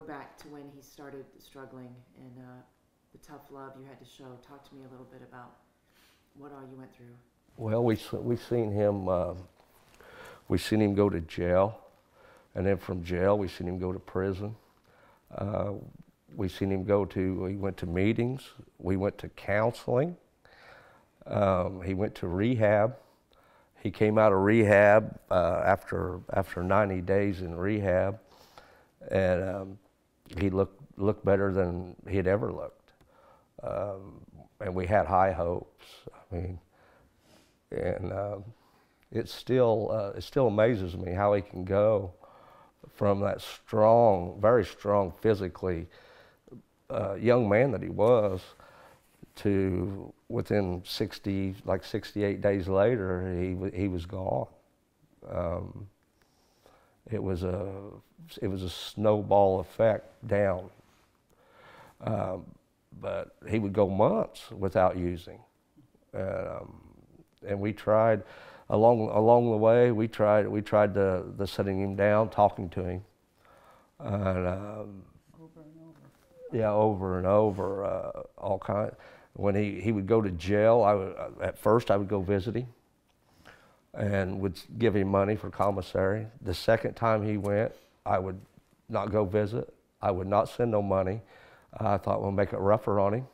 Back to when he started struggling and the tough love you had to show. Talk to me a little bit about what all you went through. Well, we seen him go to jail, and then from jail we seen him go to prison. He went to meetings. We went to counseling. He went to rehab. He came out of rehab after 90 days in rehab, and he looked better than he had ever looked. And we had high hopes. I mean, and it still amazes me how he can go from that strong, very strong physically young man that he was to within 68 days later, he was gone. It was a snowball effect down. But he would go months without using, and we tried along the way. We tried the setting him down, talking to him, and over and over, all kind. When he would go to jail, at first I would go visit him and would give him money for commissary. The second time he went, I would not go visit. I would not send no money. I thought we'll make it rougher on him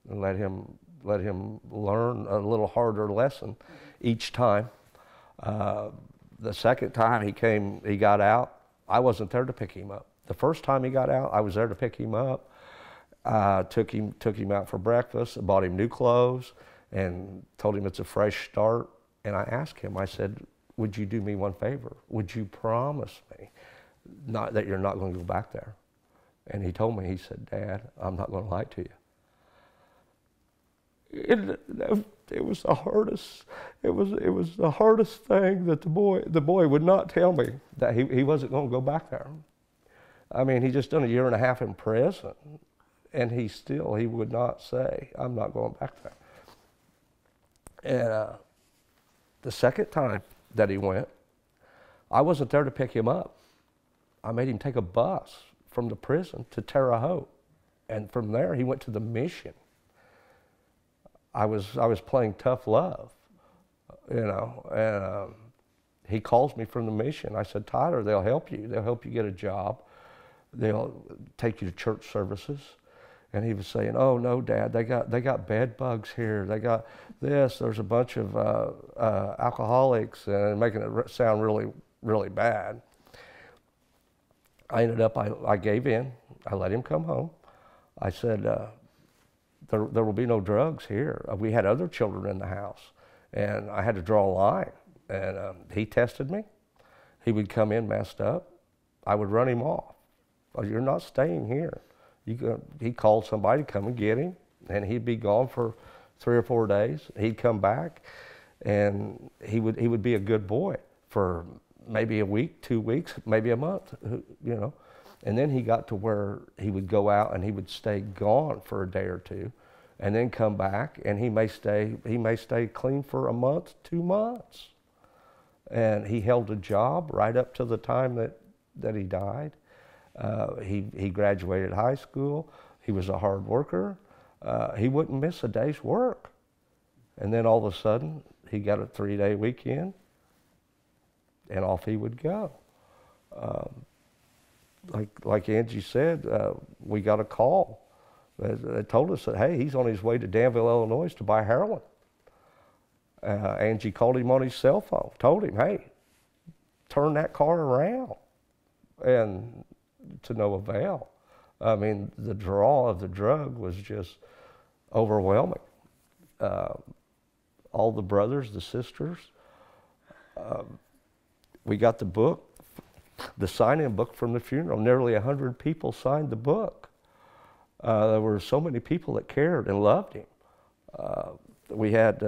and let him learn a little harder lesson each time. The second time he got out, I wasn't there to pick him up. The first time he got out, I was there to pick him up. Took him out for breakfast, bought him new clothes, and told him it's a fresh start. And I asked him, I said, would you do me one favor? Would you promise me that you're not going to go back there? And he told me, he said, Dad, I'm not going to lie to you. It was the hardest. It was the hardest thing that the boy would not tell me that he wasn't going to go back there. I mean, he just done 1.5 years in prison, and he would not say, I'm not going back there. And the second time that he went, I wasn't there to pick him up. I made him take a bus from the prison to Terre Haute, and from there he went to the mission. I was playing tough love, and he calls me from the mission. I said, Tyler, they'll help you. They'll help you get a job. They'll take you to church services. And he was saying, oh no, Dad, they got bed bugs here. They got this. There's a bunch of alcoholics, and making it sound really, really bad. I ended up, I gave in. I let him come home. I said, there will be no drugs here. We had other children in the house, and I had to draw a line. And he tested me. He would come in messed up. I would run him off. Oh, you're not staying here. He called somebody to come and get him, and he'd be gone for 3 or 4 days. He'd come back, and he would be a good boy for maybe a week, 2 weeks, maybe a month, And then he got to where he would go out and he would stay gone for a day or two, and then come back, and he may stay clean for a month, 2 months. And he held a job right up to the time that he died. He graduated high school. He was a hard worker. He wouldn't miss a day's work. And then all of a sudden, he got a 3-day weekend, and off he would go. Like Angie said, we got a call. They told us that, hey, he's on his way to Danville, Illinois to buy heroin. Angie called him on his cell phone, told him, hey, turn that car around. And to no avail. I mean, the draw of the drug was just overwhelming. All the brothers, the sisters, we got the book, the sign-in book from the funeral. Nearly 100 people signed the book. There were so many people that cared and loved him. We had,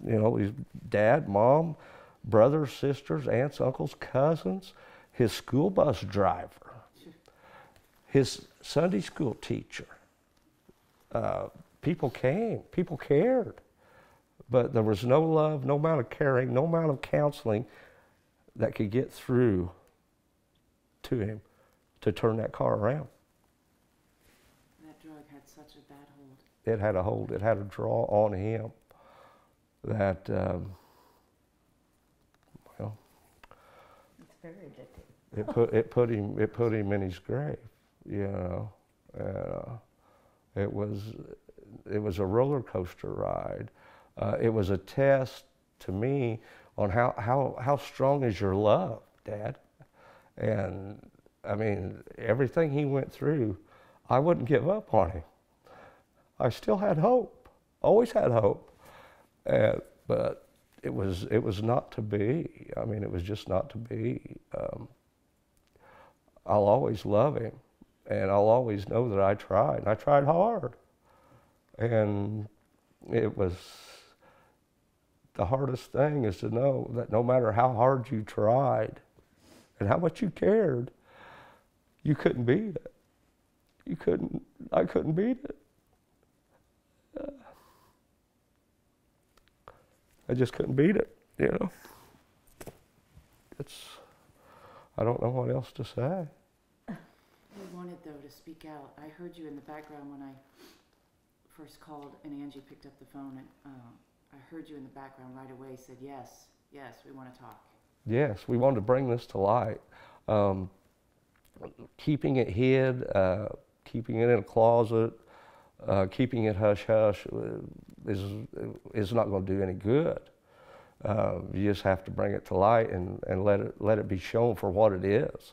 his dad, mom, brothers, sisters, aunts, uncles, cousins, his school bus driver, his Sunday school teacher. People came, people cared. But there was no love, no amount of caring, no amount of counseling that could get through to him to turn that car around. such a bad hold. It had a hold. It had a draw on him that, well, It's very addictive. it put him in his grave, you know. It was a roller coaster ride. It was a test to me on how strong is your love, Dad. And I mean, everything he went through, I wouldn't give up on him. I still had hope, always had hope, but it was not to be. I mean, it was just not to be. I'll always love him, and I'll always know that I tried. And I tried hard, and it was the hardest thing is to know that no matter how hard you tried, and how much you cared, you couldn't beat it. I couldn't beat it. I just couldn't beat it, you know. I don't know what else to say. We wanted, though, to speak out. I heard you in the background when I first called and Angie picked up the phone, and I heard you in the background right away said, yes, we want to talk. Yes, we wanted to bring this to light. Keeping it hid, keeping it in a closet, keeping it hush-hush is not going to do any good. You just have to bring it to light and let it be shown for what it is.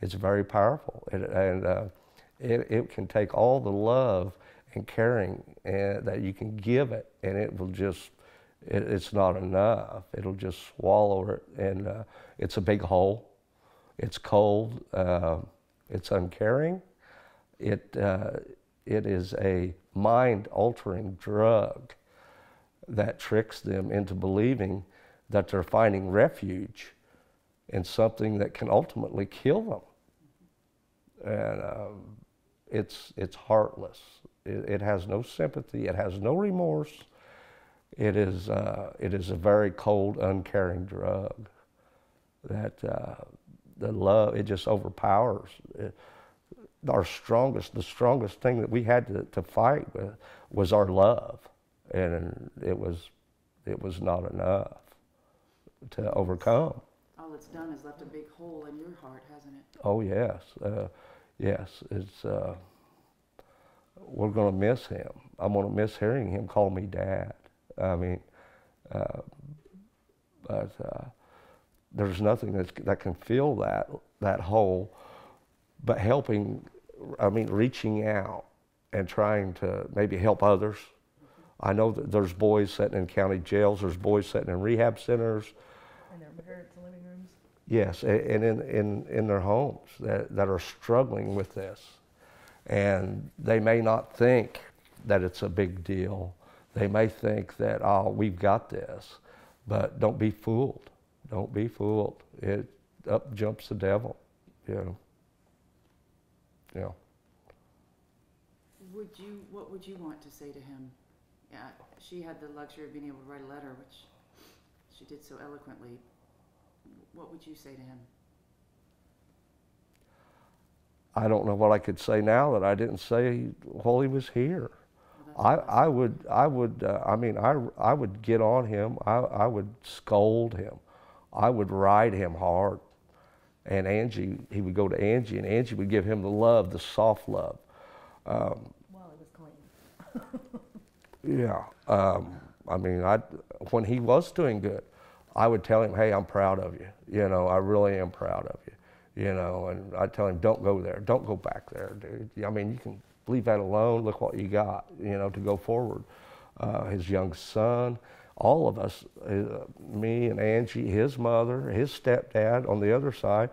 It's very powerful, it can take all the love and caring that you can give it, and it will just, it's not enough. It'll just swallow it, and it's a big hole. It's cold. It's uncaring. It is a mind-altering drug that tricks them into believing that they're finding refuge in something that can ultimately kill them. And it's heartless. It has no sympathy. It has no remorse. It is a very cold, uncaring drug that the love, it just overpowers. The strongest thing that we had to fight with was our love, and it was not enough to overcome. All it's done is left a big hole in your heart, hasn't it? Oh yes, yes. It's we're going to miss him. I'm going to miss hearing him call me Dad. I mean, but there's nothing that can fill that hole, but helping. I mean, reaching out and trying to maybe help others. I know that there's boys sitting in county jails. There's boys sitting in rehab centers. In their parents' living rooms. Yes, and in their homes that are struggling with this, and they may not think that it's a big deal. They may think that, oh, we've got this, but don't be fooled. Don't be fooled. Up jumps the devil, you know. Yeah. What would you want to say to him? Yeah, she had the luxury of being able to write a letter, which she did so eloquently. What would you say to him? I don't know what I could say now that I didn't say while he was here. Well, I would get on him. I would scold him. I would ride him hard. And Angie, he would go to Angie, and Angie would give him the love, the soft love. While it was clean. Yeah. I mean, when he was doing good, I would tell him, hey, I'm proud of you. You know, I really am proud of you. You know, and I'd tell him, don't go there. Don't go back there, dude. I mean, you can leave that alone. Look what you got, you know, to go forward. His young son, all of us, me and Angie, his mother, his stepdad on the other side,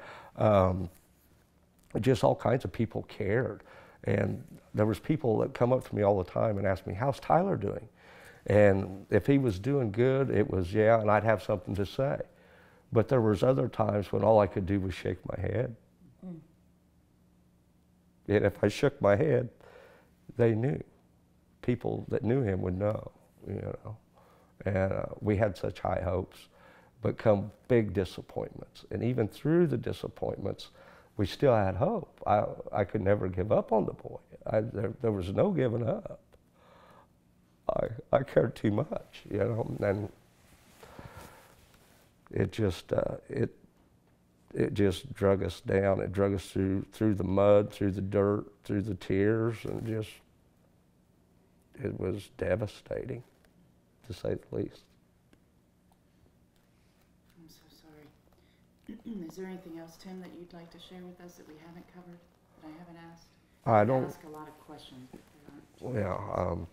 just all kinds of people cared. And there was people that come up to me all the time and ask me, how's Tyler doing? And if he was doing good, it was, yeah, and I'd have something to say. But there was other times when all I could do was shake my head. Mm. And if I shook my head, they knew. People that knew him would know, you know. And we had such high hopes, but come big disappointments. And even through the disappointments, we still had hope. I could never give up on the boy. There was no giving up. I cared too much, you know, and it just drug us down. It drug us through the mud, through the dirt, through the tears, and it was devastating, to say the least. I'm so sorry. Is there anything else, Tim, that you'd like to share with us that we haven't covered, that I haven't asked? I don't. I ask a lot of questions. But there aren't. Yeah,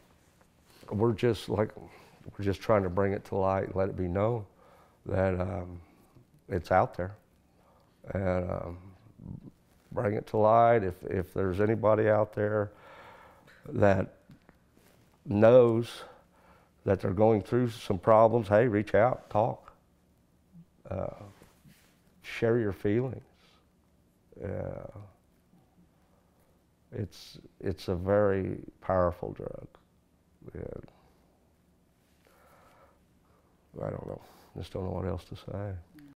we're just trying to bring it to light, let it be known that it's out there, and bring it to light. If there's anybody out there that knows that they're going through some problems, hey, reach out, talk, share your feelings. It's a very powerful drug. And I don't know. Just don't know what else to say.